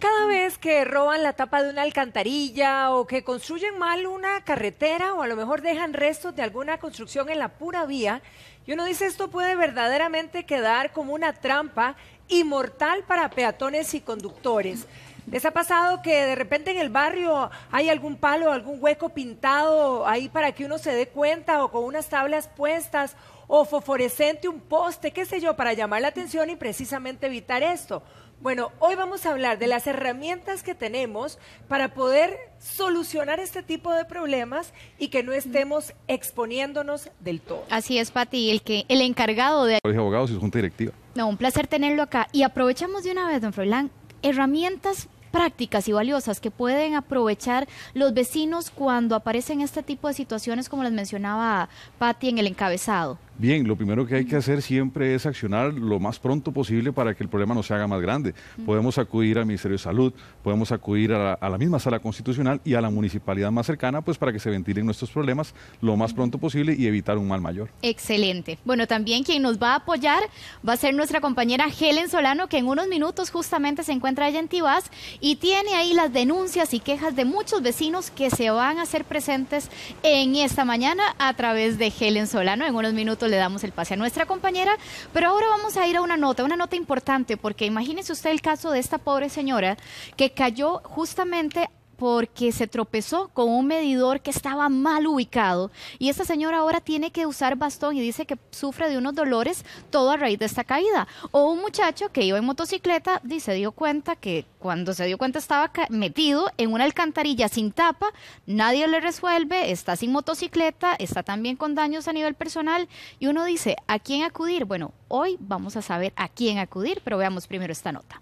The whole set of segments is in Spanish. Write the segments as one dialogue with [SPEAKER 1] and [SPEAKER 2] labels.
[SPEAKER 1] Cada vez que roban la tapa de una alcantarilla o que construyen mal una carretera o a lo mejor dejan restos de alguna construcción en la pura vía, y uno dice esto puede verdaderamente quedar como una trampa inmortal para peatones y conductores. ¿Les ha pasado que de repente en el barrio hay algún palo, algún hueco pintado ahí para que uno se dé cuenta o con unas tablas puestas o fosforescente, un poste, qué sé yo, para llamar la atención y precisamente evitar esto? Bueno, hoy vamos a hablar de las herramientas que tenemos para poder solucionar este tipo de problemas y que no estemos exponiéndonos del todo.
[SPEAKER 2] Así es, Pati, el encargado de...
[SPEAKER 3] Colegio de Abogados y su Junta Directiva.
[SPEAKER 2] No, un placer tenerlo acá. Y aprovechamos de una vez, don Froilán, herramientas prácticas y valiosas que pueden aprovechar los vecinos cuando aparecen este tipo de situaciones, como les mencionaba Pati en el encabezado.
[SPEAKER 3] Bien, lo primero que hay que hacer siempre es accionar lo más pronto posible para que el problema no se haga más grande. Podemos acudir al Ministerio de Salud, podemos acudir a la misma Sala Constitucional y a la municipalidad más cercana, pues para que se ventilen nuestros problemas lo más pronto posible y evitar un mal mayor.
[SPEAKER 2] Excelente. Bueno, también quien nos va a apoyar va a ser nuestra compañera Helen Solano, que en unos minutos justamente se encuentra allá en Tibás y tiene ahí las denuncias y quejas de muchos vecinos que se van a hacer presentes en esta mañana a través de Helen Solano. En unos minutos le damos el pase a nuestra compañera, pero ahora vamos a ir a una nota importante, porque imagínese usted el caso de esta pobre señora que cayó justamente porque se tropezó con un medidor que estaba mal ubicado y esta señora ahora tiene que usar bastón y dice que sufre de unos dolores todo a raíz de esta caída. O un muchacho que iba en motocicleta se dio cuenta que cuando se dio cuenta estaba metido en una alcantarilla sin tapa, nadie le resuelve, está sin motocicleta, está también con daños a nivel personal y uno dice, ¿a quién acudir? Bueno, hoy vamos a saber a quién acudir, pero veamos primero esta nota.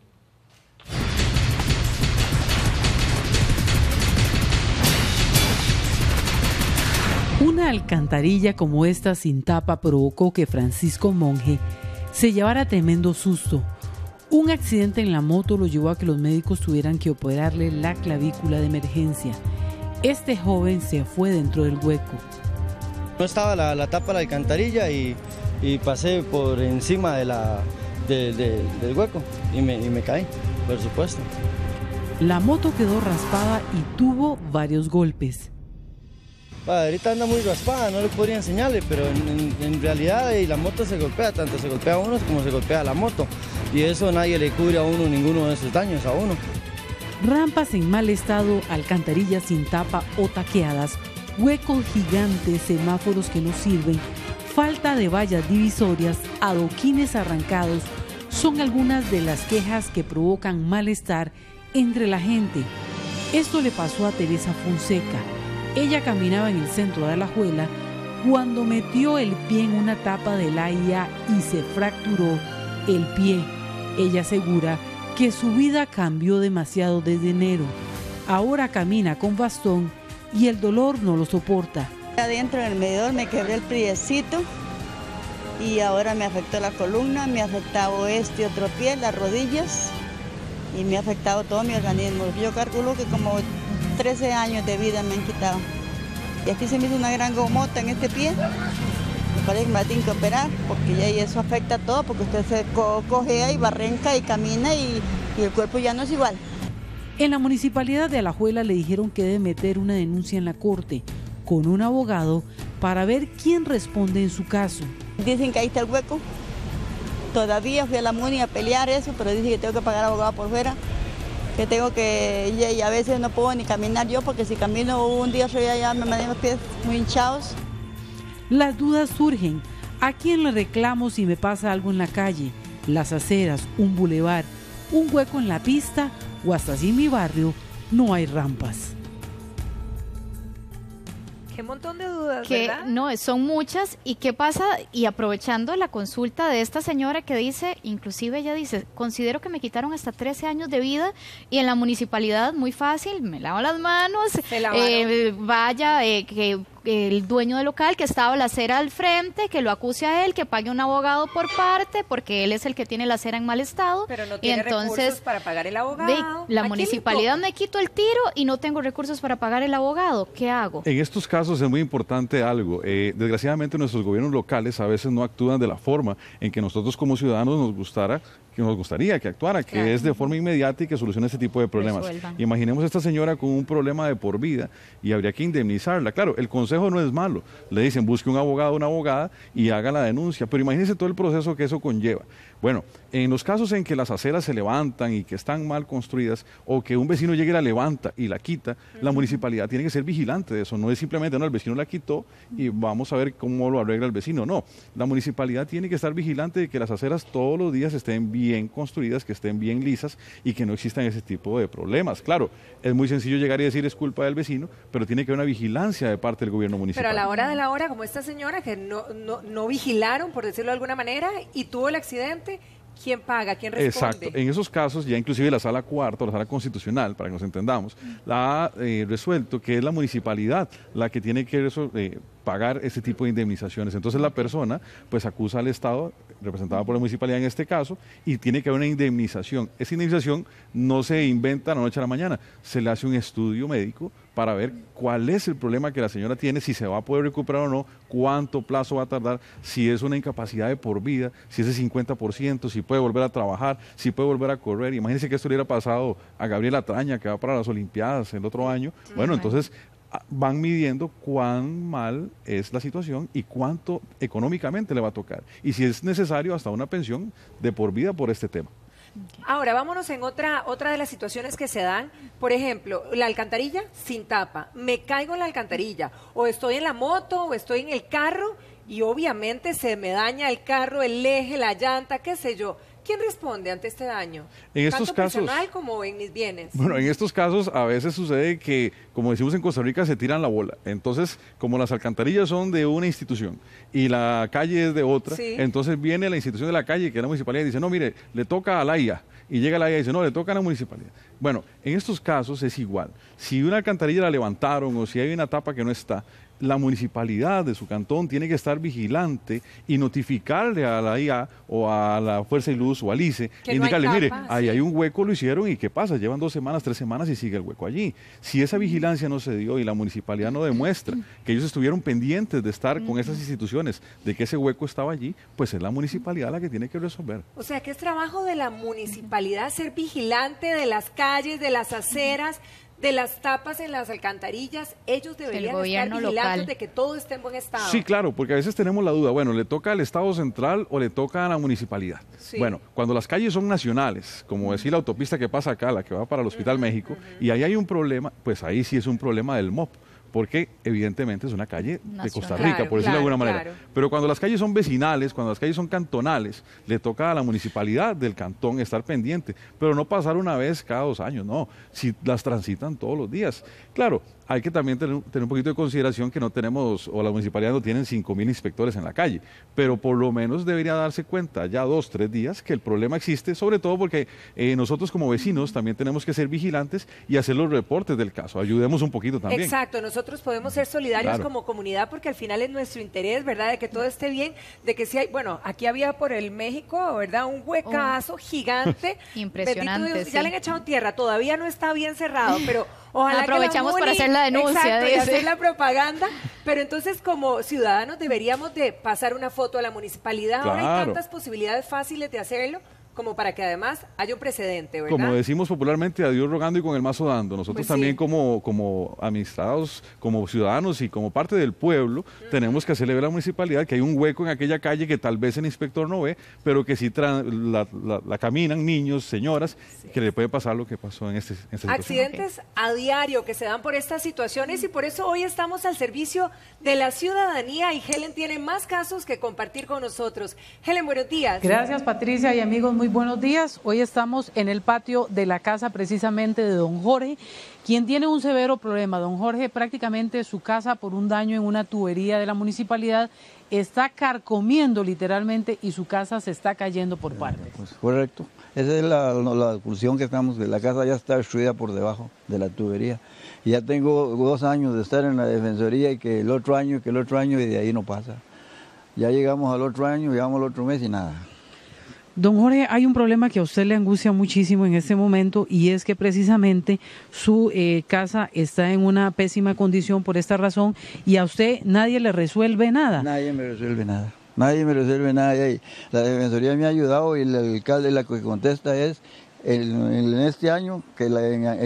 [SPEAKER 4] Una alcantarilla como esta sin tapa provocó que Francisco Monge se llevara tremendo susto. Un accidente en la moto lo llevó a que los médicos tuvieran que operarle la clavícula de emergencia. Este joven se fue dentro del hueco.
[SPEAKER 5] No estaba la tapa de la alcantarilla y pasé por encima del hueco y me caí, por supuesto.
[SPEAKER 4] La moto quedó raspada y tuvo varios golpes.
[SPEAKER 5] Ahorita anda muy raspada, no le podría enseñarle, pero en realidad la moto se golpea, tanto se golpea a uno como se golpea a la moto. Y eso nadie le cubre a uno ninguno de esos daños a uno.
[SPEAKER 4] Rampas en mal estado, alcantarillas sin tapa o taqueadas, huecos gigantes, semáforos que no sirven, falta de vallas divisorias, adoquines arrancados, son algunas de las quejas que provocan malestar entre la gente. Esto le pasó a Teresa Fonseca. Ella caminaba en el centro de Alajuela cuando metió el pie en una tapa de la IA y se fracturó el pie. Ella asegura que su vida cambió demasiado desde enero. Ahora camina con bastón y el dolor no lo soporta.
[SPEAKER 6] Adentro del medidor me quebré el priecito y ahora me afectó la columna, me ha afectado este otro pie, las rodillas y me ha afectado todo mi organismo. Yo calculo que como 13 años de vida me han quitado. Y aquí se me hizo una gran gomota en este pie. Me parece que me la tienen que operar porque ya eso afecta todo, porque usted se cojea y barrenca y camina y el cuerpo ya no es igual.
[SPEAKER 4] En la municipalidad de Alajuela le dijeron que debe meter una denuncia en la corte con un abogado para ver quién responde en su caso.
[SPEAKER 6] Dicen que ahí está el hueco. Todavía fui a la MUNI a pelear eso, pero dicen que tengo que pagar abogado por fuera. Que tengo que, y a veces no puedo ni caminar yo, porque si camino un día ya me mandan los pies muy hinchados.
[SPEAKER 4] Las dudas surgen. ¿A quién le reclamo si me pasa algo en la calle? Las aceras, un bulevar, un hueco en la pista o hasta si en mi barrio no hay rampas.
[SPEAKER 1] Qué montón de dudas, ¿verdad?
[SPEAKER 2] No, son muchas. ¿Y qué pasa? Y aprovechando la consulta de esta señora que dice, inclusive ella dice, considero que me quitaron hasta 13 años de vida y en la municipalidad muy fácil, me lavo las manos, que el dueño del local que estaba la acera al frente, que lo acuse a él, que pague un abogado por parte, porque él es el que tiene la acera en mal estado.
[SPEAKER 1] Pero no tiene recursos para pagar el abogado.
[SPEAKER 2] La municipalidad me quito el tiro y no tengo recursos para pagar el abogado. ¿Qué hago?
[SPEAKER 3] En estos casos es muy importante algo. Desgraciadamente nuestros gobiernos locales a veces no actúan de la forma en que nosotros como ciudadanos nos gustara que nos gustaría que actuara, que es de forma inmediata y que solucione este tipo de problemas.
[SPEAKER 2] Resuelvan.
[SPEAKER 3] Imaginemos a esta señora con un problema de por vida y habría que indemnizarla. Claro, el consejo no es malo. Le dicen, busque un abogado o una abogada y haga la denuncia, pero imagínense todo el proceso que eso conlleva. Bueno, en los casos en que las aceras se levantan y que están mal construidas o que un vecino llegue y la levanta y la quita, la municipalidad tiene que ser vigilante de eso. No es simplemente, no, el vecino la quitó y vamos a ver cómo lo arregla el vecino. No, la municipalidad tiene que estar vigilante de que las aceras todos los días estén bien construidas, que estén bien lisas y que no existan ese tipo de problemas. Claro, es muy sencillo llegar y decir es culpa del vecino, pero tiene que haber una vigilancia de parte del gobierno municipal.
[SPEAKER 1] Pero a la hora de la hora, como esta señora que no vigilaron, por decirlo de alguna manera, y tuvo el accidente, ¿quién paga? ¿Quién responde?
[SPEAKER 3] Exacto. En esos casos, ya inclusive la Sala Cuarta, o la Sala Constitucional, para que nos entendamos, la ha resuelto que es la municipalidad la que tiene que pagar ese tipo de indemnizaciones. Entonces la persona pues acusa al Estado, representada por la municipalidad en este caso, y tiene que haber una indemnización. Esa indemnización no se inventa la noche a la mañana, se le hace un estudio médico para ver cuál es el problema que la señora tiene, si se va a poder recuperar o no, cuánto plazo va a tardar, si es una incapacidad de por vida, si es de 50%, si puede volver a trabajar, si puede volver a correr. Imagínense que esto le hubiera pasado a Gabriela Traña, que va para las Olimpiadas el otro año. Bueno, entonces van midiendo cuán mal es la situación y cuánto económicamente le va a tocar. Y si es necesario, hasta una pensión de por vida por este tema.
[SPEAKER 1] Ahora, vámonos en otra de las situaciones que se dan. Por ejemplo, la alcantarilla sin tapa. Me caigo en la alcantarilla. O estoy en la moto, o estoy en el carro, y obviamente se me daña el carro, el eje, la llanta, qué sé yo. ¿Quién responde ante este daño?
[SPEAKER 3] En estos
[SPEAKER 1] Tanto
[SPEAKER 3] casos,
[SPEAKER 1] personal como en mis bienes.
[SPEAKER 3] Bueno, en estos casos a veces sucede que, como decimos en Costa Rica, se tiran la bola. Entonces, como las alcantarillas son de una institución y la calle es de otra,
[SPEAKER 1] Sí.
[SPEAKER 3] entonces viene la institución de la calle, que es la municipalidad, y dice, no, mire, le toca a la IA. Y llega la IA y dice, no, le toca a la municipalidad. Bueno, en estos casos es igual. Si una alcantarilla la levantaron o si hay una tapa que no está, la municipalidad de su cantón tiene que estar vigilante y notificarle a la IA o a la Fuerza y Luz o al ICE,
[SPEAKER 1] Que
[SPEAKER 3] e
[SPEAKER 1] no hay
[SPEAKER 3] indicarle, mire,
[SPEAKER 1] tapa,
[SPEAKER 3] ahí
[SPEAKER 1] sí.
[SPEAKER 3] hay un hueco, lo hicieron y ¿qué pasa? Llevan 2 semanas, 3 semanas y sigue el hueco allí. Si esa vigilancia no se dio y la municipalidad no demuestra que ellos estuvieron pendientes de estar con esas instituciones, de que ese hueco estaba allí, pues es la municipalidad la que tiene que resolver.
[SPEAKER 1] O sea, que es trabajo de la municipalidad ser vigilante de las calles, de las aceras, de las tapas en las alcantarillas. Ellos deberían estar
[SPEAKER 2] gobierno
[SPEAKER 1] vigilantes
[SPEAKER 2] local.
[SPEAKER 1] de que todo esté en buen estado.
[SPEAKER 3] Sí, claro, porque a veces tenemos la duda, bueno, ¿le toca al Estado central o le toca a la municipalidad?
[SPEAKER 1] Sí.
[SPEAKER 3] Bueno, cuando las calles son nacionales, como decir la autopista que pasa acá, la que va para el Hospital México, y ahí hay un problema, pues ahí sí es un problema del MOP. Porque evidentemente es una calle de Costa Rica,
[SPEAKER 1] Claro,
[SPEAKER 3] por decirlo de alguna
[SPEAKER 1] claro,
[SPEAKER 3] manera.
[SPEAKER 1] claro.
[SPEAKER 3] Pero cuando las calles son vecinales, cuando las calles son cantonales, le toca a la municipalidad del cantón estar pendiente, pero no pasar una vez cada 2 años, no, si las transitan todos los días. Claro, hay que también tener un poquito de consideración que no tenemos, o la municipalidad no tienen 5.000 inspectores en la calle, pero por lo menos debería darse cuenta ya 2, 3 días que el problema existe, sobre todo porque nosotros como vecinos también tenemos que ser vigilantes y hacer los reportes del caso. Ayudemos un poquito también.
[SPEAKER 1] Exacto, nosotros podemos ser solidarios
[SPEAKER 3] Claro.
[SPEAKER 1] como comunidad porque al final es nuestro interés, ¿verdad? De que todo esté bien, de que si hay, bueno, aquí había por el México, ¿verdad? Un huecazo gigante.
[SPEAKER 2] Impresionante,
[SPEAKER 1] Bendito Dios, ya
[SPEAKER 2] sí.
[SPEAKER 1] le han echado tierra, todavía no está bien cerrado, pero ojalá
[SPEAKER 2] Aprovechamos
[SPEAKER 1] que
[SPEAKER 2] para hacer la denuncia,
[SPEAKER 1] exacto, y
[SPEAKER 2] dice.
[SPEAKER 1] hacer la propaganda, pero entonces como ciudadanos deberíamos de pasar una foto a la municipalidad. Ahora hay
[SPEAKER 3] Claro.
[SPEAKER 1] tantas posibilidades fáciles de hacerlo como para que además haya un precedente, ¿verdad?
[SPEAKER 3] Como decimos popularmente, a Dios rogando y con el mazo dando. Nosotros
[SPEAKER 1] Pues
[SPEAKER 3] también
[SPEAKER 1] sí.
[SPEAKER 3] como administrados, como ciudadanos y como parte del pueblo, tenemos que hacerle ver a la municipalidad que hay un hueco en aquella calle que tal vez el inspector no ve, pero que sí la caminan niños, señoras, que le puede pasar lo que pasó en esta situación.
[SPEAKER 1] Accidentes a diario que se dan por estas situaciones y por eso hoy estamos al servicio de la ciudadanía y Helen tiene más casos que compartir con nosotros. Helen, buenos días.
[SPEAKER 4] Gracias, Patricia, y amigos, muy buenos días. Hoy estamos en el patio de la casa precisamente de don Jorge, quien tiene un severo problema. Don Jorge, prácticamente su casa, por un daño en una tubería de la municipalidad, está carcomiendo literalmente y su casa se está cayendo por partes.
[SPEAKER 7] Pues correcto. Esa es la conclusión que estamos, la casa ya está destruida por debajo de la tubería. Y ya tengo 2 años de estar en la defensoría y que el otro año y de ahí no pasa. Ya llegamos al otro año, llegamos al otro mes y nada.
[SPEAKER 4] Don Jorge, hay un problema que a usted le angustia muchísimo en este momento y es que precisamente su casa está en una pésima condición por esta razón y a usted nadie le resuelve nada.
[SPEAKER 7] Nadie me resuelve nada. Nadie me resuelve nada de ahí. La Defensoría me ha ayudado y el alcalde la que contesta es, en este año, que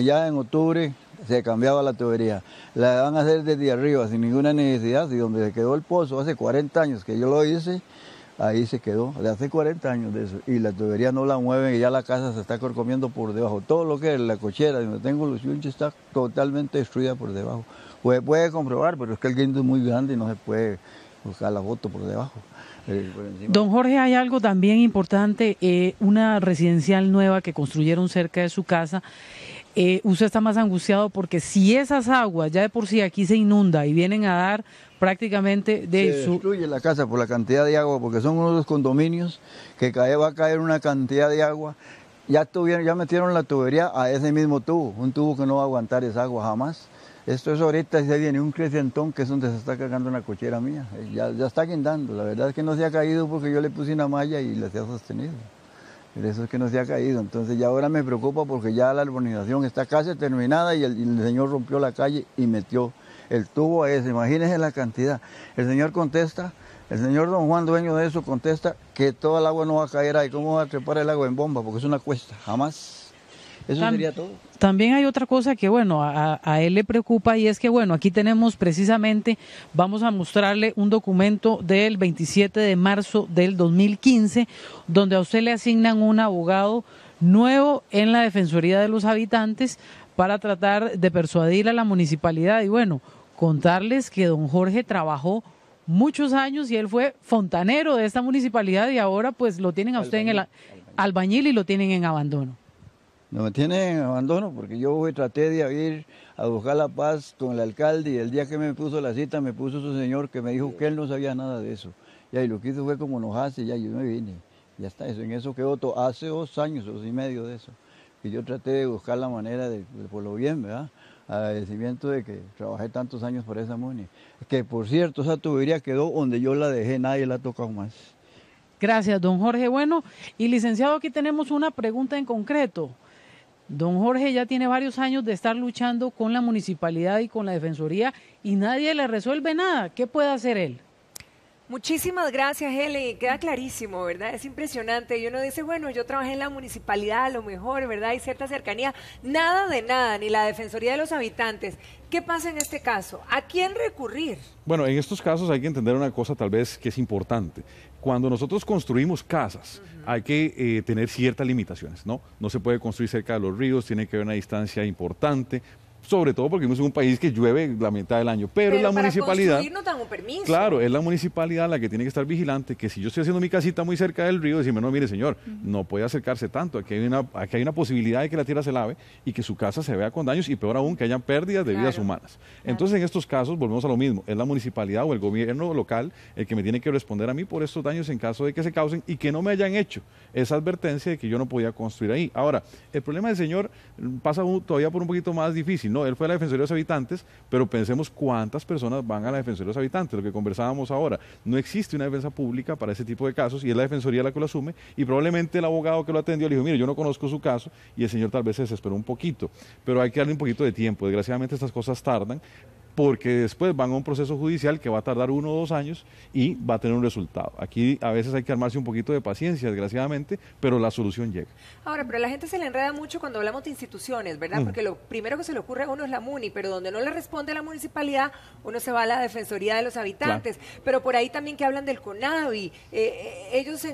[SPEAKER 7] ya en octubre se cambiaba la tubería. La van a hacer desde arriba sin ninguna necesidad, y donde se quedó el pozo hace 40 años que yo lo hice, ahí se quedó, de hace 40 años de eso, y la tubería no la mueven y ya la casa se está corcomiendo por debajo. Todo lo que es la cochera, donde tengo los yunches, está totalmente destruida por debajo. Puede comprobar, pero es que el guindo es muy grande y no se puede buscar la foto por debajo.
[SPEAKER 4] Don Jorge, hay algo también importante, una residencial nueva que construyeron cerca de su casa. Usted está más angustiado porque si esas aguas ya de por sí aquí se inunda y vienen a dar prácticamente
[SPEAKER 7] se destruye la casa por la cantidad de agua, porque son uno de los condominios que va a caer una cantidad de agua. Ya metieron la tubería a ese mismo tubo, un tubo que no va a aguantar esa agua jamás. Esto es ahorita, se viene un crecientón que es donde se está cagando una cochera mía. Ya está guindando, la verdad es que no se ha caído porque yo le puse una malla y la se ha sostenido. Pero eso es que no se ha caído, entonces ya ahora me preocupa porque ya la urbanización está casi terminada y el señor rompió la calle y metió el tubo a ese. Imagínense la cantidad. El señor contesta, el señor don Juan, dueño de eso, contesta que toda el agua no va a caer ahí. ¿Cómo va a trepar el agua en bomba? Porque es una cuesta, jamás. Eso sería todo.
[SPEAKER 4] También hay otra cosa que, bueno, a él le preocupa y es que, bueno, aquí tenemos precisamente, vamos a mostrarle un documento del 27 de marzo del 2015, donde a usted le asignan un abogado nuevo en la Defensoría de los Habitantes para tratar de persuadir a la municipalidad y, bueno, contarles que don Jorge trabajó muchos años y él fue fontanero de esta municipalidad y ahora pues lo tienen a usted en el albañil y lo tienen en abandono.
[SPEAKER 7] No me tienen en abandono porque yo traté de ir a buscar la paz con el alcalde y el día que me puso la cita me puso su señor que me dijo que él no sabía nada de eso. Y lo que hizo fue como enojarse y ya yo me vine. Ya está, en eso quedó todo, hace 2 años, 2 y medio de eso. Y yo traté de buscar la manera de por lo bien, ¿verdad? Agradecimiento de que trabajé tantos años por esa muni. Que por cierto, esa tubería quedó donde yo la dejé, nadie la ha tocado más.
[SPEAKER 4] Gracias, don Jorge. Bueno, y licenciado, aquí tenemos una pregunta en concreto. Don Jorge ya tiene varios años de estar luchando con la municipalidad y con la Defensoría y nadie le resuelve nada. ¿Qué puede hacer él?
[SPEAKER 1] Muchísimas gracias, Helen. Queda clarísimo, ¿verdad? Es impresionante. Y uno dice, bueno, yo trabajé en la municipalidad, a lo mejor, ¿verdad? Hay cierta cercanía. Nada de nada, ni la Defensoría de los Habitantes. ¿Qué pasa en este caso? ¿A quién recurrir?
[SPEAKER 3] Bueno, en estos casos hay que entender una cosa tal vez que es importante. Cuando nosotros construimos casas, hay que tener ciertas limitaciones, ¿no? No se puede construir cerca de los ríos, tiene que haber una distancia importante, sobre todo porque vivimos en un país que llueve la mitad del año, pero la municipalidad...
[SPEAKER 1] Construir no dan un permiso.
[SPEAKER 3] Claro, es la municipalidad la que tiene que estar vigilante, que si yo estoy haciendo mi casita muy cerca del río, decirme, no, mire señor, no puede acercarse tanto, aquí hay una posibilidad de que la tierra se lave y que su casa se vea con daños y peor aún que hayan pérdidas de vidas humanas. Entonces en estos casos volvemos a lo mismo, es la municipalidad o el gobierno local el que me tiene que responder a mí por estos daños en caso de que se causen y que no me hayan hecho esa advertencia de que yo no podía construir ahí. Ahora, el problema del señor pasa todavía por un poquito más difícil, ¿no? Él fue a la Defensoría de los Habitantes, pero pensemos cuántas personas van a la Defensoría de los Habitantes, lo que conversábamos ahora. No existe una defensa pública para ese tipo de casos y es la Defensoría la que lo asume y probablemente el abogado que lo atendió le dijo, mire, yo no conozco su caso y el señor tal vez se desesperó un poquito, pero hay que darle un poquito de tiempo. Desgraciadamente estas cosas tardan porque después van a un proceso judicial que va a tardar 1 o 2 años y va a tener un resultado. Aquí a veces hay que armarse un poquito de paciencia, desgraciadamente, pero la solución llega.
[SPEAKER 1] Ahora, pero a la gente se le enreda mucho cuando hablamos de instituciones, ¿verdad? Porque lo primero que se le ocurre a uno es la MUNI, pero donde no le responde la municipalidad, uno se va a la Defensoría de los Habitantes. Claro. Pero por ahí también que hablan del CONAVI, ¿ellos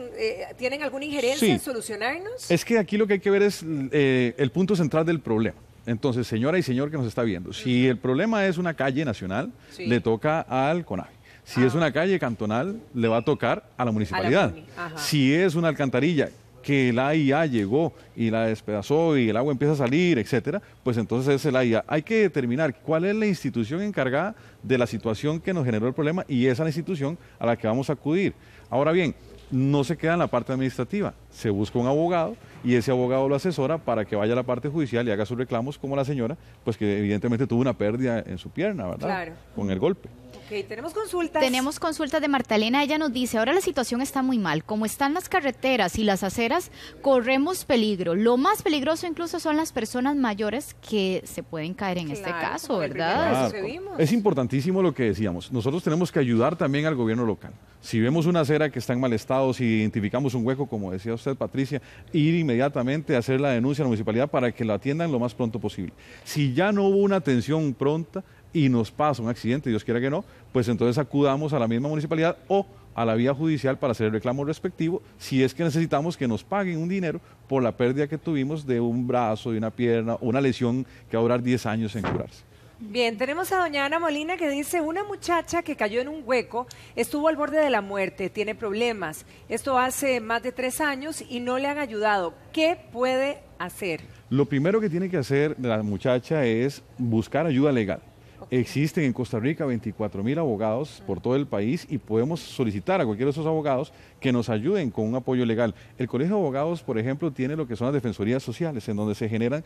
[SPEAKER 1] tienen alguna injerencia en solucionarnos? Es
[SPEAKER 3] que aquí lo que hay que ver es el punto central del problema. Entonces, señora y señor que nos está viendo, si el problema es una calle nacional, le toca al CONAVI. Si es una calle cantonal, le va a tocar a la municipalidad. Si es una alcantarilla que la AIA llegó y la despedazó y el agua empieza a salir, etcétera, pues entonces es el AIA. Hay que determinar cuál es la institución encargada de la situación que nos generó el problema y esa es la institución a la que vamos a acudir. Ahora bien, no se queda en la parte administrativa. se busca un abogado y ese abogado lo asesora para que vaya a la parte judicial y haga sus reclamos, como la señora, pues que evidentemente tuvo una pérdida en su pierna, ¿verdad?
[SPEAKER 1] Claro.
[SPEAKER 3] Con el golpe.
[SPEAKER 1] Ok, tenemos consultas.
[SPEAKER 2] Tenemos consultas de Marta Elena. Ella nos dice, ahora la situación está muy mal. Como están las carreteras y las aceras, corremos peligro. Lo más peligroso incluso son las personas mayores que se pueden caer en este caso,
[SPEAKER 1] como el
[SPEAKER 2] ¿verdad?
[SPEAKER 1] primero
[SPEAKER 3] Claro.
[SPEAKER 1] que vimos.
[SPEAKER 3] Es importantísimo lo que decíamos. Nosotros tenemos que ayudar también al gobierno local. Si vemos una acera que está en mal estado, si identificamos un hueco, como decía usted, Patricia, ir inmediatamente a hacer la denuncia a la municipalidad para que lo atiendan lo más pronto posible. Si ya no hubo una atención pronta y nos pasa un accidente, Dios quiera que no, pues entonces acudamos a la misma municipalidad o a la vía judicial para hacer el reclamo respectivo, si es que necesitamos que nos paguen un dinero por la pérdida que tuvimos de un brazo, de una pierna, o una lesión que va a durar 10 años en curarse.
[SPEAKER 1] Bien, tenemos a doña Ana Molina que dice, una muchacha que cayó en un hueco, estuvo al borde de la muerte, tiene problemas. Esto hace más de 3 años y no le han ayudado. ¿Qué puede hacer?
[SPEAKER 3] Lo primero que tiene que hacer la muchacha es buscar ayuda legal. Existen en Costa Rica 24.000 abogados por todo el país y podemos solicitar a cualquiera de esos abogados que nos ayuden con un apoyo legal. El Colegio de Abogados, por ejemplo, tiene lo que son las defensorías sociales, en donde se generan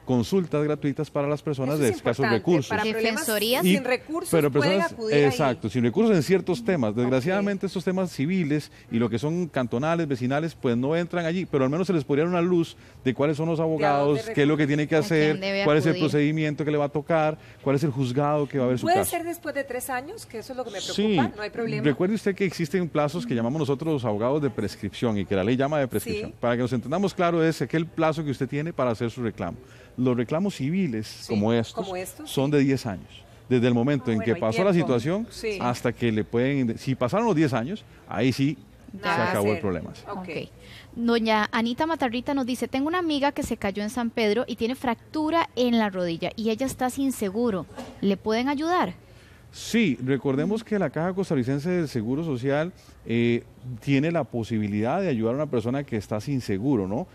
[SPEAKER 3] consultas gratuitas para las personas de escasos recursos.
[SPEAKER 1] Para
[SPEAKER 2] Defensorías
[SPEAKER 1] sin recursos
[SPEAKER 3] pero
[SPEAKER 1] pueden
[SPEAKER 3] personas,
[SPEAKER 1] acudir
[SPEAKER 3] exacto, sin recursos en ciertos temas. Desgraciadamente estos temas civiles y lo que son cantonales, vecinales, pues no entran allí, pero al menos se les podría dar una luz de cuáles son los abogados, qué es lo que tiene que hacer, cuál es el procedimiento que le va a tocar, cuál es el juzgado que va a ver su
[SPEAKER 1] ¿Puede
[SPEAKER 3] caso.
[SPEAKER 1] ser después de 3 años? Que eso es lo que me preocupa,
[SPEAKER 3] Sí,
[SPEAKER 1] no hay problema.
[SPEAKER 3] recuerde usted que existen plazos que llamamos nosotros los abogados de prescripción y que la ley llama de prescripción.
[SPEAKER 1] Sí.
[SPEAKER 3] Para que nos entendamos claro es aquel plazo que usted tiene para hacer su reclamo. Los reclamos civiles como estos son de 10 años. Desde el momento en que
[SPEAKER 1] hay
[SPEAKER 3] pasó la
[SPEAKER 1] tiempo.
[SPEAKER 3] situación
[SPEAKER 1] Sí.
[SPEAKER 3] hasta que le pueden... Si pasaron los 10 años, ahí sí
[SPEAKER 1] Nada
[SPEAKER 3] se
[SPEAKER 1] que
[SPEAKER 3] acabó el
[SPEAKER 1] hacer.
[SPEAKER 3] problema.
[SPEAKER 1] Ok.
[SPEAKER 2] Doña Anita Matarrita nos dice, tengo una amiga que se cayó en San Pedro y tiene fractura en la rodilla y ella está sin seguro. ¿Le pueden ayudar?
[SPEAKER 3] Sí, recordemos que la Caja Costarricense del Seguro Social tiene la posibilidad de ayudar a una persona que está sin seguro, ¿no?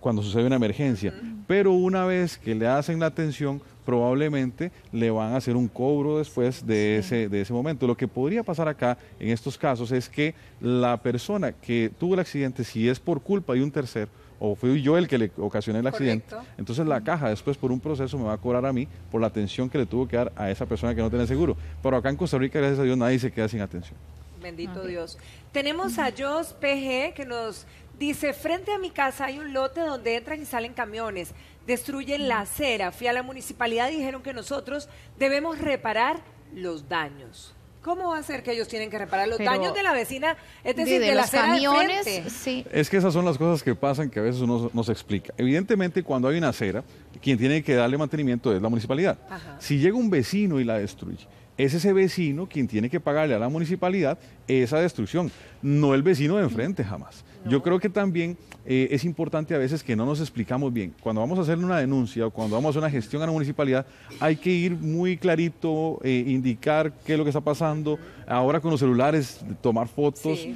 [SPEAKER 3] Cuando sucede una emergencia. Pero una vez que le hacen la atención, probablemente le van a hacer un cobro después de ese momento. Lo que podría pasar acá, en estos casos, es que la persona que tuvo el accidente, si es por culpa de un tercero, o fui yo el que le ocasioné el accidente, entonces la caja después por un proceso me va a cobrar a mí por la atención que le tuvo que dar a esa persona que no tiene seguro. Pero acá en Costa Rica, gracias a Dios, nadie se queda sin atención.
[SPEAKER 1] Bendito Dios. Tenemos a Jos PG que nos dice, frente a mi casa hay un lote donde entran y salen camiones, destruyen la acera. Fui a la municipalidad y dijeron que nosotros debemos reparar los daños. ¿Cómo va a ser que ellos tienen que reparar los daños de la vecina? Es decir, de la
[SPEAKER 2] los
[SPEAKER 1] acera de
[SPEAKER 2] camiones,
[SPEAKER 1] frente.
[SPEAKER 2] sí.
[SPEAKER 3] Es que esas son las cosas que pasan que a veces uno no se explica. Evidentemente, cuando hay una acera, quien tiene que darle mantenimiento es la municipalidad.
[SPEAKER 1] Ajá.
[SPEAKER 3] Si llega un vecino y la destruye, es ese vecino quien tiene que pagarle a la municipalidad esa destrucción, no el vecino de enfrente jamás. No. Yo creo que también es importante a veces que no nos explicamos bien. Cuando vamos a hacer una denuncia o cuando vamos a hacer una gestión a la municipalidad, hay que ir muy clarito, indicar qué es lo que está pasando. Ahora con los celulares, tomar fotos,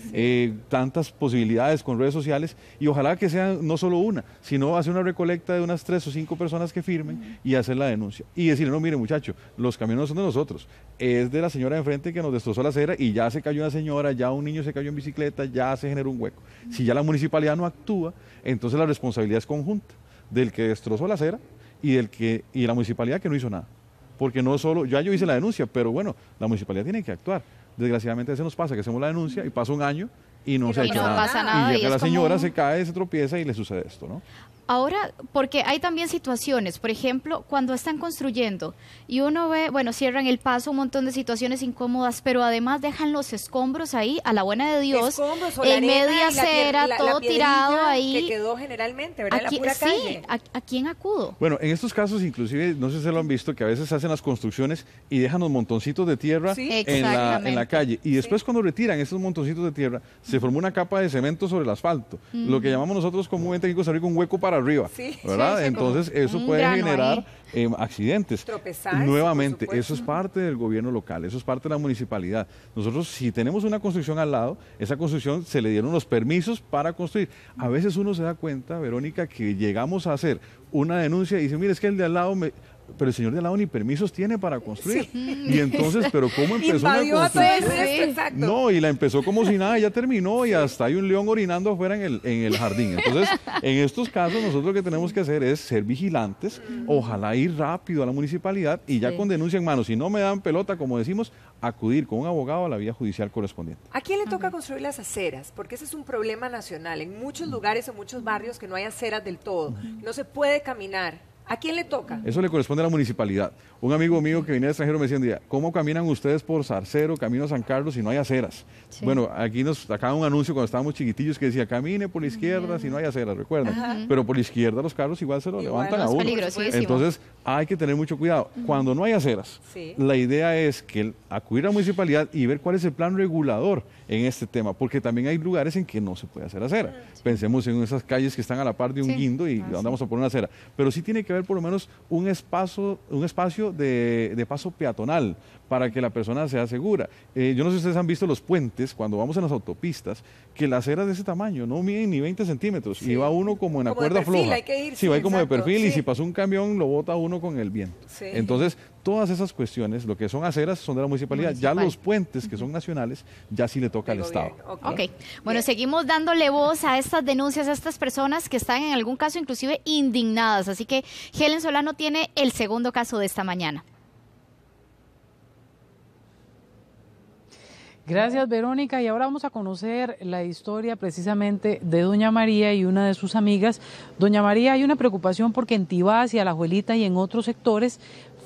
[SPEAKER 3] tantas posibilidades con redes sociales y ojalá que sea no solo una, sino hacer una recolecta de unas 3 o 5 personas que firmen y hacer la denuncia. Y decirle, no, mire muchacho, los camiones no son de nosotros, es de la señora de enfrente que nos destrozó la acera y ya se cayó una señora, ya un niño se cayó en bicicleta, ya se generó un hueco. Si ya la municipalidad no actúa, entonces la responsabilidad es conjunta del que destrozó la acera y la municipalidad que no hizo nada. Porque no solo, yo hice la denuncia, pero bueno, la municipalidad tiene que actuar. Desgraciadamente a veces nos pasa que hacemos la denuncia y pasa un año y no se ha hecho nada.
[SPEAKER 2] Pasa nada.
[SPEAKER 3] Y ya que la señora
[SPEAKER 2] como...
[SPEAKER 3] se cae, se tropieza y le sucede esto, ¿no?
[SPEAKER 2] Ahora, porque hay también situaciones, por ejemplo, cuando están construyendo y uno ve, bueno, cierran el paso, un montón de situaciones incómodas, pero además dejan los escombros ahí, a la buena de Dios, en media acera, todo tirado ahí.
[SPEAKER 1] Que quedó generalmente, ¿verdad? En la pura calle.
[SPEAKER 2] ¿A quién acudo?
[SPEAKER 3] Bueno, en estos casos, inclusive, no sé si se lo han visto, que a veces se hacen las construcciones y dejan los montoncitos de tierra en la calle. Y después cuando retiran esos montoncitos de tierra, se formó una capa de cemento sobre el asfalto. Lo que llamamos nosotros comúnmente aquí en Costa Rica un hueco para arriba, ¿verdad? Entonces eso puede generar accidentes.
[SPEAKER 1] Tropezarse,
[SPEAKER 3] nuevamente, eso es parte del gobierno local, eso es parte de la municipalidad. Nosotros, si tenemos una construcción al lado, esa construcción se le dieron los permisos para construir. A veces uno se da cuenta, Verónica, que llegamos a hacer una denuncia y dice, mire, es que el de al lado pero el señor de al lado ni permisos tiene para construir. Sí. Y entonces, pero ¿cómo empezó una construcción?
[SPEAKER 1] Exacto.
[SPEAKER 3] No, y la empezó como si nada, ya terminó y hasta hay un león orinando afuera en el jardín. Entonces, en estos casos nosotros lo que tenemos que hacer es ser vigilantes, ojalá ir rápido a la municipalidad y ya con denuncia en mano, si no me dan pelota, como decimos, acudir con un abogado a la vía judicial correspondiente.
[SPEAKER 1] ¿A quién le toca construir las aceras? Porque ese es un problema nacional. En muchos lugares, en muchos barrios que no hay aceras del todo, no se puede caminar. ¿A quién le toca?
[SPEAKER 3] Eso le corresponde a la municipalidad. Un amigo mío que venía de extranjero me decía un día, ¿cómo caminan ustedes por Zarcero, camino a San Carlos si no hay aceras? Sí. Bueno, aquí nos sacaban un anuncio cuando estábamos chiquitillos que decía, camine por la izquierda si no hay aceras, recuerdan. Pero por la izquierda los carros igual se lo levantan a uno. Entonces hay que tener mucho cuidado. Cuando no hay aceras, la idea es que acudir a la municipalidad y ver cuál es el plan regulador en este tema, porque también hay lugares en que no se puede hacer acera. Pensemos en esas calles que están a la par de un guindo y vamos a poner una acera. Pero sí tiene que haber por lo menos un espacio de paso peatonal para que la persona sea segura. Yo no sé si ustedes han visto los puentes, cuando vamos en las autopistas, que la acera es de ese tamaño, no miden ni 20 centímetros, y va uno como en la cuerda floja. Sí, va como de perfil, y si pasa un camión lo bota uno con el viento. Entonces, todas esas cuestiones, lo que son aceras, son de la municipalidad. Ya los puentes, que son nacionales, ya sí le toca al Estado.
[SPEAKER 2] Ok. Bueno, seguimos dándole voz a estas denuncias, a estas personas que están en algún caso inclusive indignadas. Así que Helen Solano tiene el segundo caso de esta mañana.
[SPEAKER 4] Gracias, Verónica. Y ahora vamos a conocer la historia precisamente de doña María y una de sus amigas. Doña María, hay una preocupación porque en Tibás y Alajuelita y en otros sectores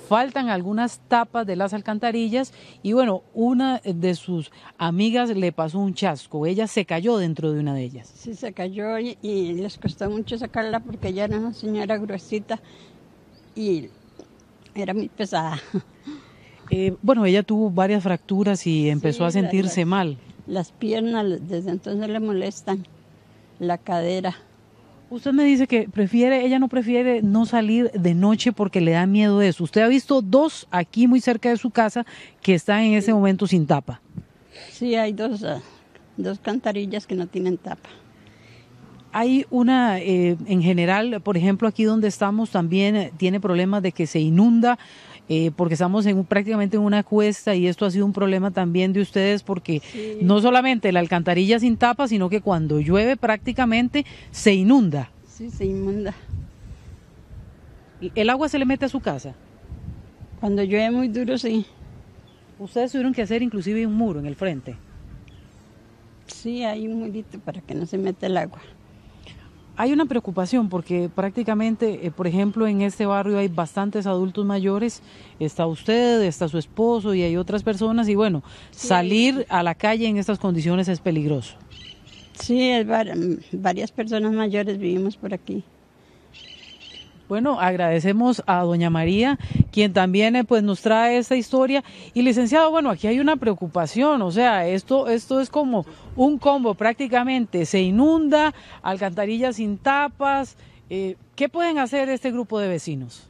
[SPEAKER 4] faltan algunas tapas de las alcantarillas y bueno, una de sus amigas le pasó un chasco. Ella se cayó dentro de una de ellas.
[SPEAKER 8] Sí, se cayó y les costó mucho sacarla porque ella era una señora gruesita y era muy pesada.
[SPEAKER 4] Bueno, ella tuvo varias fracturas y empezó a sentirse mal.
[SPEAKER 8] Las piernas desde entonces le molestan, la cadera.
[SPEAKER 4] Usted me dice que ella no prefiere no salir de noche porque le da miedo eso. Usted ha visto dos aquí muy cerca de su casa que están en ese momento sin tapa.
[SPEAKER 8] Sí, hay dos cantarillas que no tienen tapa.
[SPEAKER 4] Hay una, en general, por ejemplo, aquí donde estamos también tiene problemas de que se inunda, porque estamos prácticamente en una cuesta y esto ha sido un problema también de ustedes porque no solamente la alcantarilla sin tapa, sino que cuando llueve prácticamente se inunda.
[SPEAKER 8] Sí, se inunda.
[SPEAKER 4] ¿El agua se le mete a su casa?
[SPEAKER 8] Cuando llueve muy duro, sí.
[SPEAKER 4] ¿Ustedes tuvieron que hacer inclusive un muro en el frente?
[SPEAKER 8] Sí, hay un murito para que no se meta el agua.
[SPEAKER 4] Hay una preocupación porque prácticamente, por ejemplo, en este barrio hay bastantes adultos mayores, está usted, está su esposo y hay otras personas y bueno, salir a la calle en estas condiciones es peligroso.
[SPEAKER 8] Sí, varias personas mayores vivimos por aquí.
[SPEAKER 4] Bueno, agradecemos a doña María, quien también pues nos trae esta historia. Y licenciado, bueno, aquí hay una preocupación, o sea, esto es como un combo prácticamente, se inunda, alcantarillas sin tapas. ¿Qué pueden hacer este grupo de vecinos?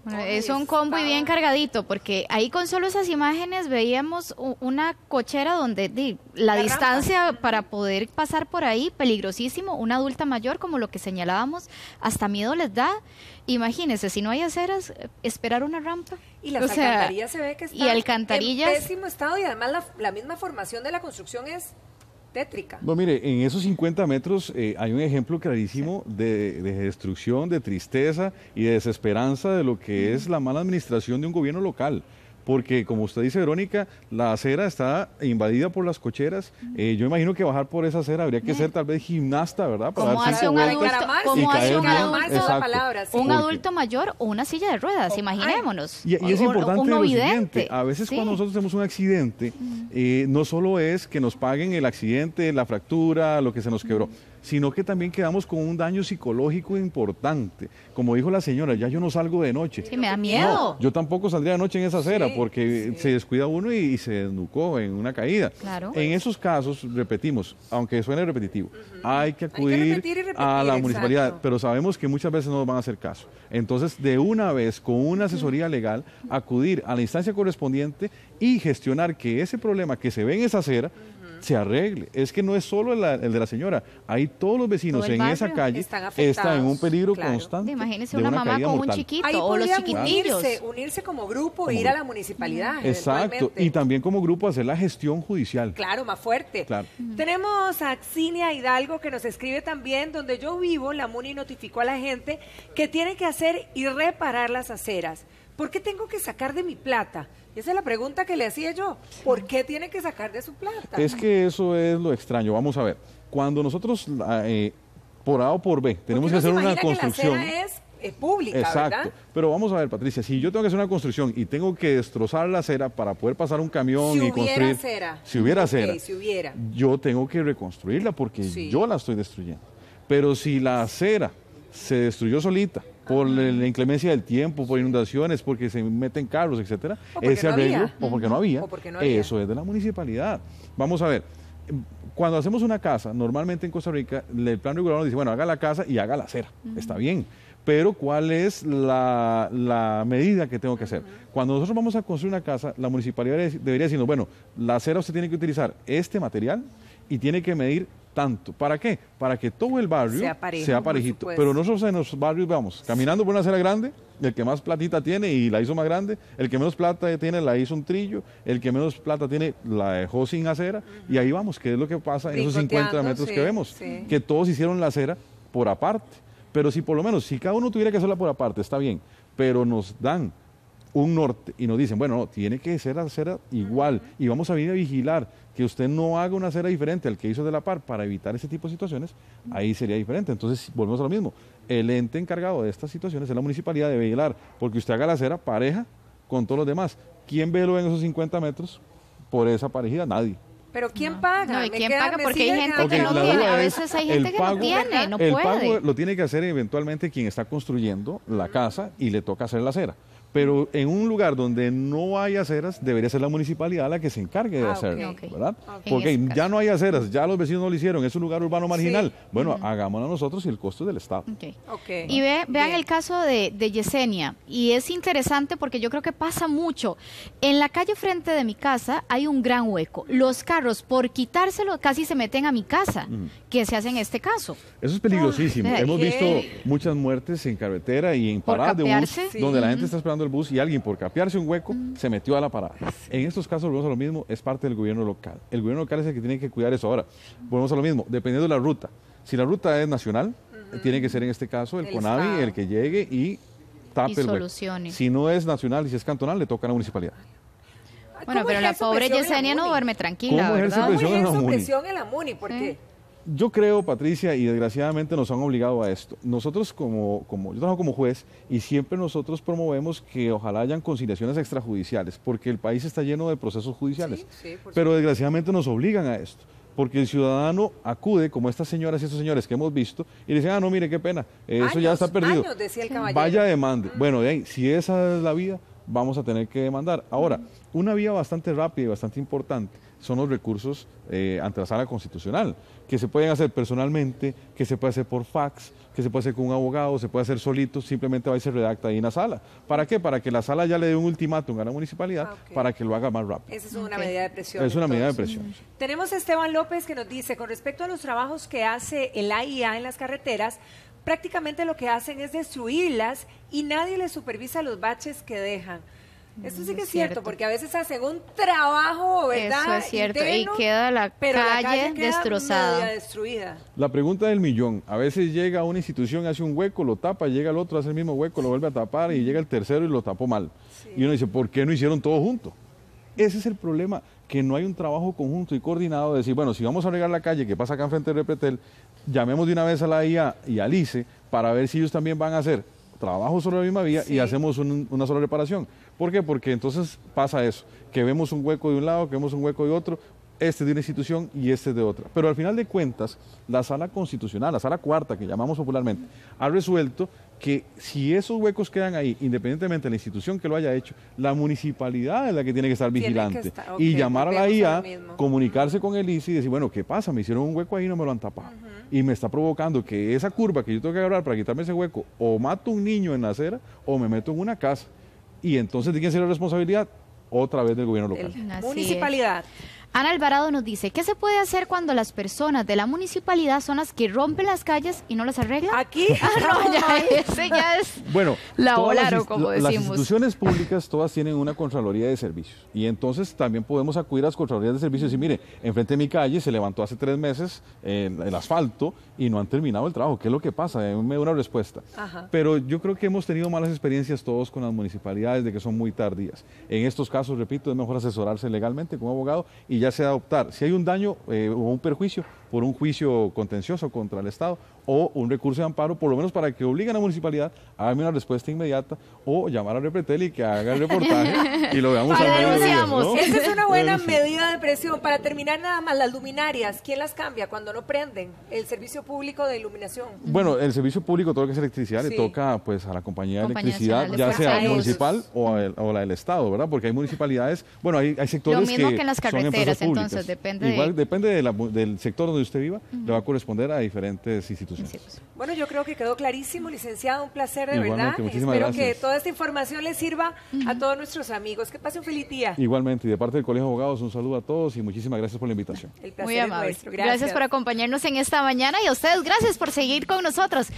[SPEAKER 2] Bueno, es un combo y bien cargadito, porque ahí con solo esas imágenes veíamos una cochera donde la distancia para poder pasar por ahí, peligrosísimo, una adulta mayor, como lo que señalábamos, hasta miedo les da. Imagínense, si no hay aceras, esperar una rampa.
[SPEAKER 1] Y las alcantarillas se ve que están en pésimo estado y además la misma formación de la construcción es tétrica.
[SPEAKER 3] No, mire, en esos 50 metros hay un ejemplo clarísimo de destrucción, de tristeza y de desesperanza de lo que es la mala administración de un gobierno local. Porque, como usted dice, Verónica, la acera está invadida por las cocheras. Yo imagino que bajar por esa acera habría que ser tal vez gimnasta, ¿verdad? Para
[SPEAKER 2] ¿Cómo hace un adulto mayor o una silla de ruedas? Imaginémonos.
[SPEAKER 3] Y es importante lo siguiente, a veces cuando nosotros tenemos un accidente, no solo es que nos paguen el accidente, la fractura, lo que se nos quebró, sino que también quedamos con un daño psicológico importante. Como dijo la señora, ya yo no salgo de noche.
[SPEAKER 2] Sí, me da miedo.
[SPEAKER 3] No, yo tampoco saldría de noche en esa acera porque se descuida uno y se desnucó en una caída.
[SPEAKER 2] Claro.
[SPEAKER 3] En esos casos, repetimos, aunque suene repetitivo, hay que acudir a la municipalidad, pero sabemos que muchas veces no nos van a hacer caso. Entonces, de una vez, con una asesoría legal, acudir a la instancia correspondiente y gestionar que ese problema que se ve en esa acera se arregle. Es que no es solo el de la señora, ahí todos los vecinos
[SPEAKER 2] Todo el
[SPEAKER 3] en esa
[SPEAKER 2] barrio
[SPEAKER 3] calle están en un peligro constante.
[SPEAKER 2] Imagínese
[SPEAKER 3] de
[SPEAKER 2] una mamá
[SPEAKER 3] caída
[SPEAKER 2] con
[SPEAKER 3] mortal.
[SPEAKER 2] un chiquito
[SPEAKER 1] Ahí
[SPEAKER 2] o los
[SPEAKER 1] podrían
[SPEAKER 2] chiquitillos.
[SPEAKER 1] unirse como grupo e ir a la municipalidad.
[SPEAKER 3] Exacto,
[SPEAKER 1] eventualmente.
[SPEAKER 3] y también como grupo hacer la gestión judicial.
[SPEAKER 1] Claro, más fuerte.
[SPEAKER 3] Claro.
[SPEAKER 1] Tenemos a Xinia Hidalgo que nos escribe también, donde yo vivo, la MUNI notificó a la gente que tiene que hacer y reparar las aceras. ¿Por qué tengo que sacar de mi plata? Y esa es la pregunta que le hacía yo. ¿Por qué tiene que sacar de su plata?
[SPEAKER 3] Es que eso es lo extraño. Vamos a ver, cuando nosotros por A o por B tenemos que hacer una construcción.
[SPEAKER 1] Que la acera es pública,
[SPEAKER 3] exacto,
[SPEAKER 1] ¿verdad?
[SPEAKER 3] pero vamos a ver, Patricia, si yo tengo que hacer una construcción y tengo que destrozar la acera para poder pasar un camión
[SPEAKER 1] Si
[SPEAKER 3] y
[SPEAKER 1] hubiera
[SPEAKER 3] construir,
[SPEAKER 1] acera.
[SPEAKER 3] si hubiera
[SPEAKER 1] Ok,
[SPEAKER 3] acera,
[SPEAKER 1] si hubiera.
[SPEAKER 3] yo tengo que reconstruirla porque
[SPEAKER 1] Sí.
[SPEAKER 3] yo la estoy destruyendo. Pero si la acera se destruyó solita por la inclemencia del tiempo, por inundaciones, porque se meten carros, etcétera,
[SPEAKER 1] O porque
[SPEAKER 3] ese
[SPEAKER 1] no
[SPEAKER 3] arreglo,
[SPEAKER 1] había.
[SPEAKER 3] o porque no había,
[SPEAKER 1] O porque no había.
[SPEAKER 3] eso es de la municipalidad. Vamos a ver, cuando hacemos una casa, normalmente en Costa Rica, el plan regulador nos dice, bueno, haga la casa y haga la acera, está bien, pero ¿cuál es la medida que tengo que hacer? Cuando nosotros vamos a construir una casa, la municipalidad debería decirnos, bueno, la acera usted tiene que utilizar este material y tiene que medir tanto. ¿Para qué? Para que todo el barrio
[SPEAKER 1] Sea parejo,
[SPEAKER 3] sea
[SPEAKER 1] por
[SPEAKER 3] parejito.
[SPEAKER 1] supuesto.
[SPEAKER 3] Pero nosotros en los barrios vamos caminando por una acera grande, el que más platita tiene y la hizo más grande, el que menos plata tiene la hizo un trillo, el que menos plata tiene la dejó sin acera, y ahí vamos, que es lo que pasa en esos 50
[SPEAKER 1] Brincoteando,
[SPEAKER 3] metros
[SPEAKER 1] sí,
[SPEAKER 3] que vemos,
[SPEAKER 1] sí.
[SPEAKER 3] que todos hicieron la acera por aparte. Pero si por lo menos, si cada uno tuviera que hacerla por aparte, está bien, pero nos dan un norte y nos dicen, bueno, no, tiene que ser acera igual y vamos a venir a vigilar que usted no haga una acera diferente al que hizo de la par para evitar ese tipo de situaciones, ahí sería diferente. Entonces, volvemos a lo mismo. El ente encargado de estas situaciones es la municipalidad de vigilar, porque usted haga la acera pareja con todos los demás. ¿Quién veló en esos 50 metros por esa parejidad? Nadie.
[SPEAKER 1] Pero ¿quién paga?
[SPEAKER 2] No, ¿y
[SPEAKER 1] Me
[SPEAKER 2] quién
[SPEAKER 1] queda-
[SPEAKER 2] paga?
[SPEAKER 1] me
[SPEAKER 2] Porque hay
[SPEAKER 1] sigue
[SPEAKER 2] gente
[SPEAKER 1] quedando
[SPEAKER 2] que
[SPEAKER 3] Ok,
[SPEAKER 2] no
[SPEAKER 3] la
[SPEAKER 1] la
[SPEAKER 2] tiene.
[SPEAKER 3] duda
[SPEAKER 2] A
[SPEAKER 3] es,
[SPEAKER 2] veces hay
[SPEAKER 3] el
[SPEAKER 2] gente que no
[SPEAKER 3] pago-
[SPEAKER 2] tiene, no
[SPEAKER 3] el
[SPEAKER 2] puede.
[SPEAKER 3] pago lo tiene que hacer eventualmente quien está construyendo la casa y le toca hacer la acera. Pero en un lugar donde no hay aceras, debería ser la municipalidad la que se encargue de hacerlo,
[SPEAKER 2] ok.
[SPEAKER 3] ¿verdad?
[SPEAKER 2] En
[SPEAKER 3] Porque
[SPEAKER 2] ese caso.
[SPEAKER 3] ya no hay aceras, ya los vecinos no lo hicieron, es un lugar urbano marginal. Bueno, hagámoslo nosotros y el costo es del Estado.
[SPEAKER 2] Ok.
[SPEAKER 1] Ok.
[SPEAKER 2] Y vean
[SPEAKER 1] Bien.
[SPEAKER 2] el caso de Yesenia, y es interesante porque yo creo que pasa mucho. En la calle frente de mi casa hay un gran hueco. Los carros, por quitárselo, casi se meten a mi casa, que se hace en este caso.
[SPEAKER 3] Eso es peligrosísimo.
[SPEAKER 2] Ah,
[SPEAKER 3] Hemos
[SPEAKER 1] ¿qué?
[SPEAKER 3] visto muchas muertes en carretera y en
[SPEAKER 2] Por
[SPEAKER 3] paradas de bus,
[SPEAKER 2] capearse.
[SPEAKER 3] donde la gente está esperando el bus y alguien por capearse un hueco se metió a la parada. En estos casos volvemos a lo mismo, es parte del gobierno local. El gobierno local es el que tiene que cuidar eso. Ahora, volvemos a lo mismo, dependiendo de la ruta. Si la ruta es nacional, tiene que ser en este caso el
[SPEAKER 1] El
[SPEAKER 3] CONAVI
[SPEAKER 1] Estado.
[SPEAKER 3] el que llegue y tape el hueco.
[SPEAKER 2] solucione.
[SPEAKER 3] Si no es nacional y si es cantonal, le toca a la municipalidad.
[SPEAKER 2] Bueno,
[SPEAKER 1] ¿Cómo
[SPEAKER 2] pero la
[SPEAKER 1] ejerce
[SPEAKER 2] pobre
[SPEAKER 1] presión en la
[SPEAKER 2] Yesenia no
[SPEAKER 1] MUNI?
[SPEAKER 2] duerme tranquila,
[SPEAKER 3] ¿Cómo ejerce
[SPEAKER 2] ¿verdad?
[SPEAKER 1] ¿Cómo
[SPEAKER 3] presión en la
[SPEAKER 1] ejerzo
[SPEAKER 3] MUNI?
[SPEAKER 1] presión en la MUNI? ¿Por qué?
[SPEAKER 3] Yo creo, Patricia, y desgraciadamente nos han obligado a esto. Nosotros yo trabajo como juez y siempre nosotros promovemos que ojalá hayan conciliaciones extrajudiciales, porque el país está lleno de procesos judiciales.
[SPEAKER 1] Sí, por
[SPEAKER 3] Pero desgraciadamente nos obligan a esto, porque el ciudadano acude, como estas señoras y estos señores que hemos visto, y dicen, no, mire, qué pena, eso ya está perdido.
[SPEAKER 1] Años, decía el caballero.
[SPEAKER 3] Vaya demande. Bueno, de ahí, si esa es la vía, vamos a tener que demandar. Ahora, una vía bastante rápida y bastante importante son los recursos ante la sala constitucional, que se pueden hacer personalmente, que se puede hacer por fax, que se puede hacer con un abogado, se puede hacer solito, simplemente va y se redacta ahí en la sala. ¿Para qué? Para que la sala ya le dé un ultimátum a la municipalidad
[SPEAKER 1] Ok.
[SPEAKER 3] para que lo haga más rápido.
[SPEAKER 1] Esa es una medida de presión.
[SPEAKER 3] Es una medida de
[SPEAKER 1] entonces.
[SPEAKER 3] presión.
[SPEAKER 1] Tenemos a Esteban López que nos dice, con respecto a los trabajos que hace el AIA en las carreteras, prácticamente lo que hacen es destruirlas y nadie les supervisa los baches que dejan. Esto sí que es cierto, porque a veces hacen un trabajo, ¿verdad?
[SPEAKER 2] Eso es cierto,
[SPEAKER 1] interno,
[SPEAKER 2] y queda la
[SPEAKER 1] pero la
[SPEAKER 2] calle
[SPEAKER 1] queda
[SPEAKER 2] destrozada.
[SPEAKER 1] media destruida.
[SPEAKER 3] La pregunta del millón. A veces llega a una institución, hace un hueco, lo tapa, llega el otro, hace el mismo hueco, lo vuelve a tapar y llega el tercero y lo tapó mal. Y uno dice, ¿por qué no hicieron todo junto? Ese es el problema, que no hay un trabajo conjunto y coordinado de decir, bueno, si vamos a regar la calle que pasa acá enfrente de Repretel, llamemos de una vez a la IA y al ICE para ver si ellos también van a hacer trabajo sobre la misma vía y hacemos una sola reparación. ¿Por qué? Porque entonces pasa eso, que vemos un hueco de un lado, que vemos un hueco de otro, este de una institución y este de otra. Pero al final de cuentas, la sala constitucional, la sala cuarta, que llamamos popularmente, ha resuelto que si esos huecos quedan ahí, independientemente de la institución que lo haya hecho, la municipalidad es la que tiene que estar
[SPEAKER 1] Tiene que
[SPEAKER 3] vigilante.
[SPEAKER 1] estar, ok,
[SPEAKER 3] y llamar a la
[SPEAKER 1] volvemos a
[SPEAKER 3] IA,
[SPEAKER 1] lo mismo.
[SPEAKER 3] comunicarse con el ICE y decir, bueno, ¿qué pasa? Me hicieron un hueco ahí y no me lo han tapado. Y me está provocando que esa curva que yo tengo que agarrar para quitarme ese hueco, o mato a un niño en la acera, o me meto en una casa. Y entonces, ¿de quién será la responsabilidad? Otra vez del gobierno local.
[SPEAKER 2] Así
[SPEAKER 1] Municipalidad.
[SPEAKER 2] Ana Alvarado nos dice, ¿qué se puede hacer cuando las personas de la municipalidad son las que rompen las calles y no las arreglan?
[SPEAKER 1] Aquí,
[SPEAKER 2] No, ese ya es
[SPEAKER 3] Bueno,
[SPEAKER 2] la
[SPEAKER 3] todas
[SPEAKER 2] volaron, como
[SPEAKER 3] las
[SPEAKER 2] decimos.
[SPEAKER 3] instituciones públicas todas tienen una Contraloría de Servicios y entonces también podemos acudir a las Contralorías de Servicios y mire, enfrente de mi calle se levantó hace 3 meses el asfalto y no han terminado el trabajo. ¿Qué es lo que pasa? Me da una respuesta.
[SPEAKER 1] Ajá.
[SPEAKER 3] Pero yo creo que hemos tenido malas experiencias todos con las municipalidades de que son muy tardías. En estos casos, repito, es mejor asesorarse legalmente con un abogado y ya sea adoptar. Si hay un daño o un perjuicio por un juicio contencioso contra el Estado o un recurso de amparo, por lo menos para que obliguen a la municipalidad a darme una respuesta inmediata o llamar a Repretel y que haga el reportaje y lo veamos al medio de ellos, ¿no?
[SPEAKER 1] Esa es una buena medida de presión. Para terminar, nada más, las luminarias, ¿quién las cambia cuando no prenden? El servicio público de iluminación.
[SPEAKER 3] Bueno, el servicio público, todo lo que es electricidad,
[SPEAKER 1] Sí.
[SPEAKER 3] le toca pues a la compañía de
[SPEAKER 2] Compañía
[SPEAKER 3] electricidad,
[SPEAKER 2] Nacional de
[SPEAKER 3] ya sea
[SPEAKER 2] Fuerzas
[SPEAKER 3] municipal o la del Estado, ¿verdad? Porque hay municipalidades, bueno, hay sectores
[SPEAKER 2] Lo mismo que en las
[SPEAKER 3] son
[SPEAKER 2] carreteras,
[SPEAKER 3] empresas públicas.
[SPEAKER 2] entonces, depende
[SPEAKER 3] Igual,
[SPEAKER 2] de...
[SPEAKER 3] depende del sector donde usted viva, le va a corresponder a diferentes instituciones.
[SPEAKER 1] Bueno, yo creo que quedó clarísimo, licenciado, un placer de
[SPEAKER 3] Igualmente,
[SPEAKER 1] verdad.
[SPEAKER 3] muchísimas
[SPEAKER 1] Espero
[SPEAKER 3] gracias.
[SPEAKER 1] que toda esta información les sirva a todos nuestros amigos. Que pase un feliz día.
[SPEAKER 3] Igualmente, y de parte del Colegio de Abogados, un saludo a todos y muchísimas gracias por la invitación.
[SPEAKER 1] El placer
[SPEAKER 2] Muy
[SPEAKER 1] es
[SPEAKER 2] amable.
[SPEAKER 1] nuestro.
[SPEAKER 2] Gracias por acompañarnos en esta mañana y a ustedes gracias por seguir con nosotros.